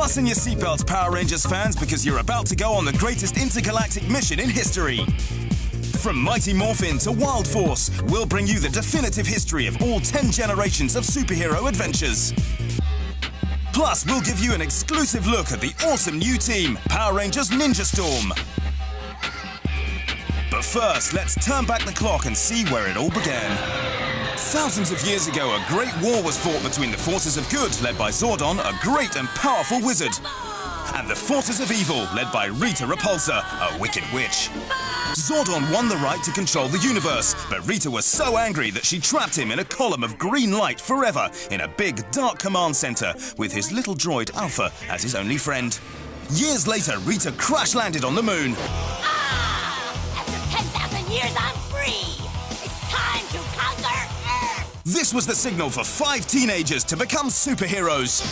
Fasten your seatbelts, Power Rangers fans, because you're about to go on the greatest intergalactic mission in history. From Mighty Morphin to Wild Force, we'll bring you the definitive history of all 10 generations of superhero adventures. Plus, we'll give you an exclusive look at the awesome new team, Power Rangers Ninja Storm. But first, let's turn back the clock and see where it all began. Thousands of years ago, a great war was fought between the forces of good, led by Zordon, a great and powerful wizard, and the forces of evil, led by Rita Repulsa, a wicked witch. Zordon won the right to control the universe, but Rita was so angry that she trapped him in a column of green light forever in a big, dark command center with his little droid Alpha as his only friend. Years later, Rita crash-landed on the moon. After 10,000 years, I'm free! It's time to conquer Earth! This was the signal for 5 teenagers to become superheroes.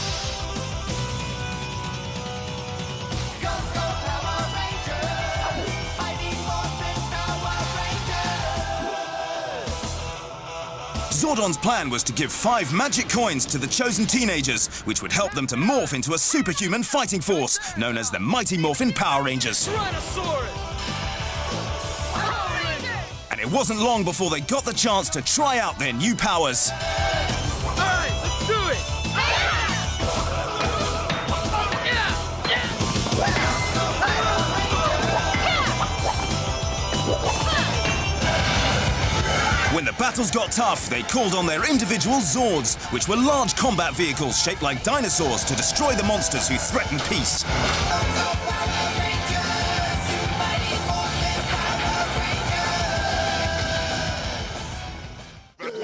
Zordon's plan was to give 5 magic coins to the chosen teenagers, which would help them to morph into a superhuman fighting force, known as the Mighty Morphin Power Rangers. And it wasn't long before they got the chance to try out their new powers. Alright, let's do it! When the battles got tough, they called on their individual Zords, which were large combat vehicles shaped like dinosaurs to destroy the monsters who threatened peace.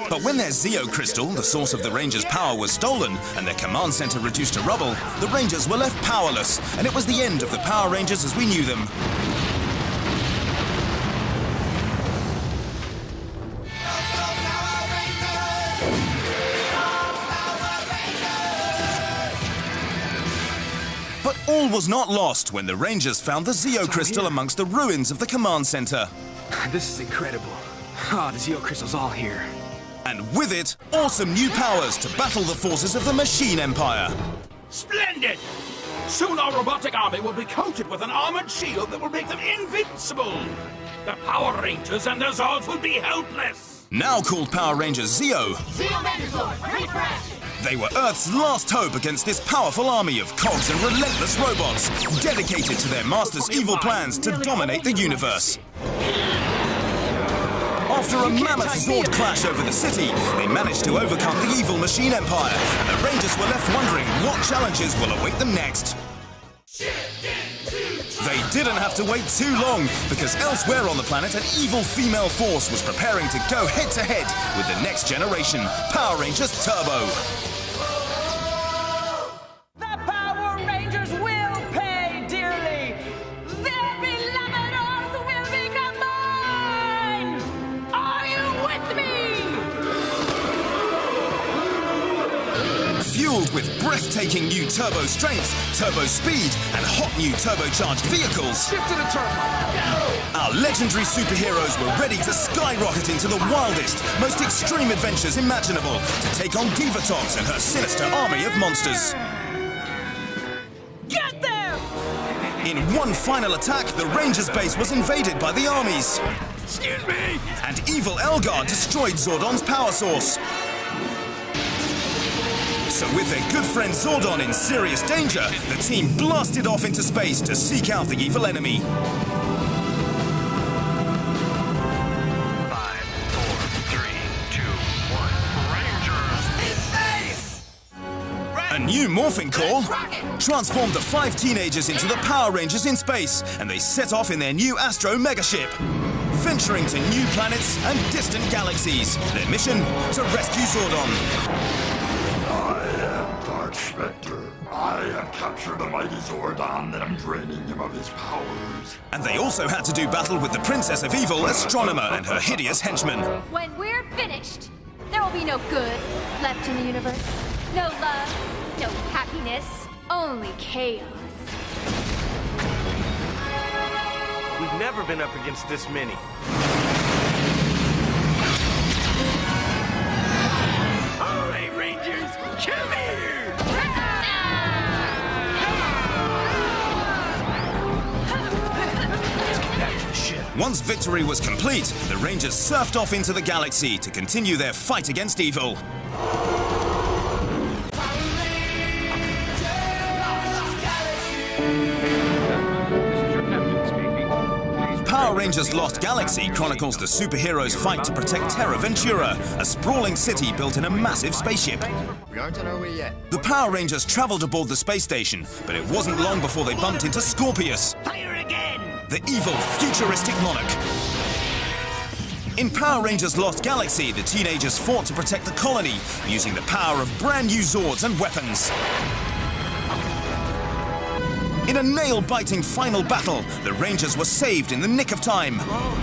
But when their Zeo Crystal, the source of the Rangers' power, was stolen and their command center reduced to rubble, the Rangers were left powerless, and it was the end of the Power Rangers as we knew them. But all was not lost when the Rangers found the Zeo Crystal amongst the ruins of the command center. This is incredible. Ah, the Zeo Crystal's all here. And with it, awesome new powers to battle the forces of the Machine Empire. Splendid! Soon our robotic army will be coated with an armored shield that will make them invincible. The Power Rangers and their Zords will be helpless. Now called Power Rangers Zeo. Zeo Megazord, refresh! They were Earth's last hope against this powerful army of cogs and relentless robots, dedicated to their master's evil plans to dominate the universe. After a mammoth Zord clash over the city, they managed to overcome the evil Machine Empire, and the Rangers were left wondering what challenges will await them next. They didn't have to wait too long, because elsewhere on the planet, an evil female force was preparing to go head-to-head with the next generation, Power Rangers Turbo. The Power Rangers will pay dearly! Their beloved Earth will become mine! Are you with me? Fueled with breathtaking new turbo strength, turbo speed, and hot new turbocharged vehicles, Shift to the turbo! our legendary superheroes were ready to skyrocket into the wildest, most extreme adventures imaginable to take on Divatox and her sinister army of monsters. Get them! In one final attack, the Rangers' base was invaded by the armies. Excuse me! And evil Elgar destroyed Zordon's power source. So with their good friend Zordon in serious danger, the team blasted off into space to seek out the evil enemy. 5, 4, 3, 2, 1. Rangers in space! A new morphing core transformed the 5 teenagers into the Power Rangers in space, and they set off in their new Astro megaship, venturing to new planets and distant galaxies. Their mission, to rescue Zordon. Spectre, I have captured the mighty Zordon and I'm draining him of his powers. And they also had to do battle with the Princess of Evil, Astronomer, and her hideous henchmen. When we're finished, there will be no good left in the universe. No love, no happiness, only chaos. We've never been up against this many. All right, Rangers, come here! Come Once victory was complete, the Rangers surfed off into the galaxy to continue their fight against evil. Power Rangers Lost Galaxy chronicles the superheroes' fight to protect Terra Ventura, a sprawling city built in a massive spaceship. We aren't on our way yet. The Power Rangers traveled aboard the space station, but it wasn't long before they bumped into Scorpius, Fire again! the evil, futuristic monarch. In Power Rangers Lost Galaxy, the teenagers fought to protect the colony, using the power of brand new Zords and weapons. In a nail-biting final battle, the Rangers were saved in the nick of time. Whoa.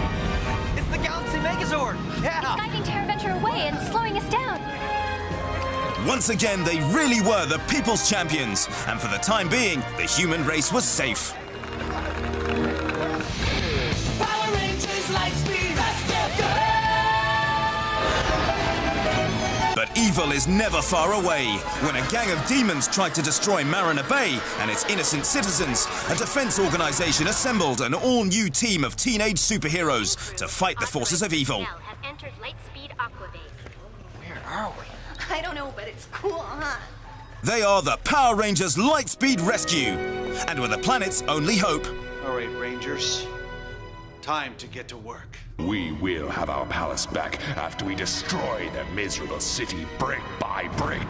It's the Galaxy Megazord! Yeah! It's guiding Terra Ventura away and slowing us down. Once again, they really were the people's champions, and for the time being, the human race was safe. Power Rangers Lightspeed Rescue! But evil is never far away. When a gang of demons tried to destroy Mariner Bay and its innocent citizens, a defense organization assembled an all-new team of teenage superheroes to fight the forces of evil. Have entered Lightspeed Aquabase. Where are we? I don't know, but it's cool, huh? They are the Power Rangers Lightspeed Rescue, and were the planet's only hope. All right, Rangers. Time to get to work. We will have our palace back after we destroy the miserable city brick by brick.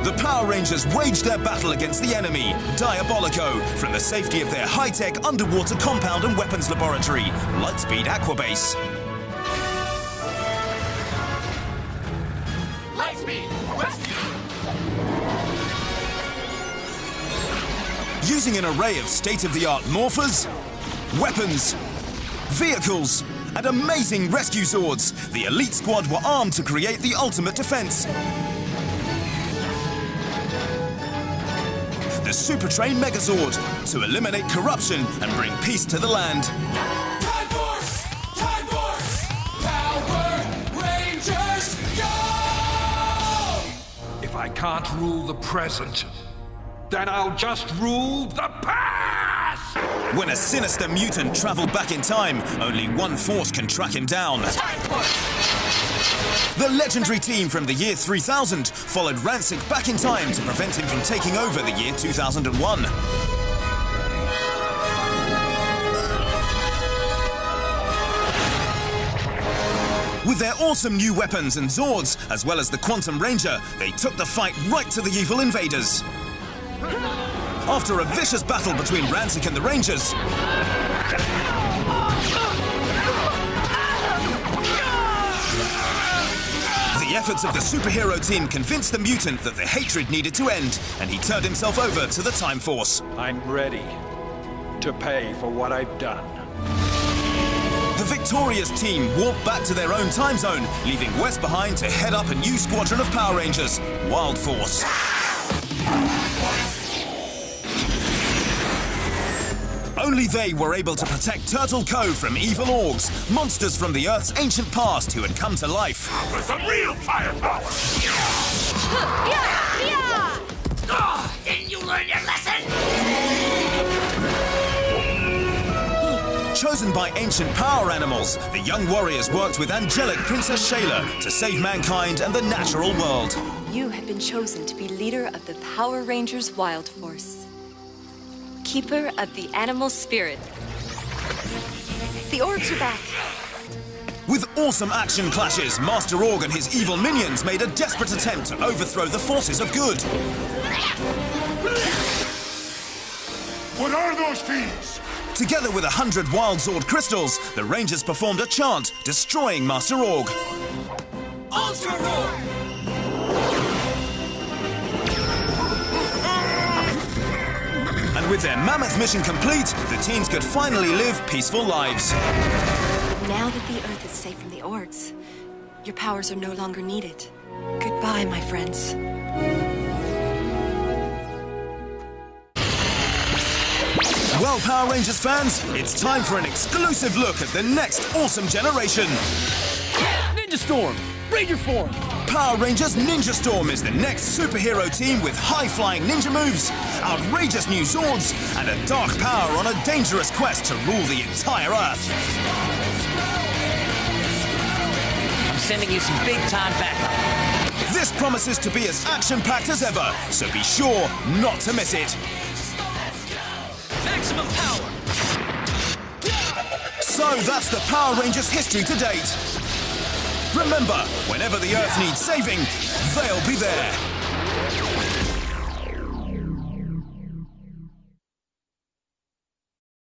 The Power Rangers waged their battle against the enemy, Diabolico, from the safety of their high-tech underwater compound and weapons laboratory, Lightspeed Aquabase. Lightspeed, rescue! Using an array of state-of-the-art morphers, weapons, vehicles, and amazing rescue Zords, the elite squad were armed to create the ultimate defense. The Super Train Megazord, to eliminate corruption and bring peace to the land. Time Force! Time Force! Power Rangers, go! If I can't rule the present, then I'll just rule the past! When a sinister mutant traveled back in time, only one force can track him down. Time Force! The legendary team from the year 3000 followed Rancic back in time to prevent him from taking over the year 2001. With their awesome new weapons and Zords, as well as the Quantum Ranger, they took the fight right to the evil invaders. After a vicious battle between Rancic and the Rangers, the efforts of the superhero team convinced the mutant that the hatred needed to end, and he turned himself over to the Time Force. I'm ready to pay for what I've done. The victorious team warped back to their own time zone, leaving West behind to head up a new squadron of Power Rangers, Wild Force. Only they were able to protect Turtle Cove from evil orgs, monsters from the Earth's ancient past who had come to life. For some real firepower! Didn't you learn your lesson? Chosen by ancient power animals, the young warriors worked with angelic Princess Shayla to save mankind and the natural world. You have been chosen to be leader of the Power Rangers Wild Force. Keeper of the animal spirit. The orcs are back. With awesome action clashes, Master Org and his evil minions made a desperate attempt to overthrow the forces of good. What are those fiends? Together with 100 Wild Zord crystals, the Rangers performed a chant, destroying Master Org. Ultra Roar! And with their mammoth mission complete, the teens could finally live peaceful lives. Now that the Earth is safe from the orcs, your powers are no longer needed. Goodbye, my friends. Well, Power Rangers fans, it's time for an exclusive look at the next awesome generation. Ninja Storm! Ranger form! Power Rangers Ninja Storm is the next superhero team with high-flying ninja moves, outrageous new Zords, and a dark power on a dangerous quest to rule the entire Earth. I'm sending you some big-time backup. This promises to be as action-packed as ever, so be sure not to miss it. Maximum power! So that's the Power Rangers history to date. Remember, whenever the Earth needs saving, they'll be there.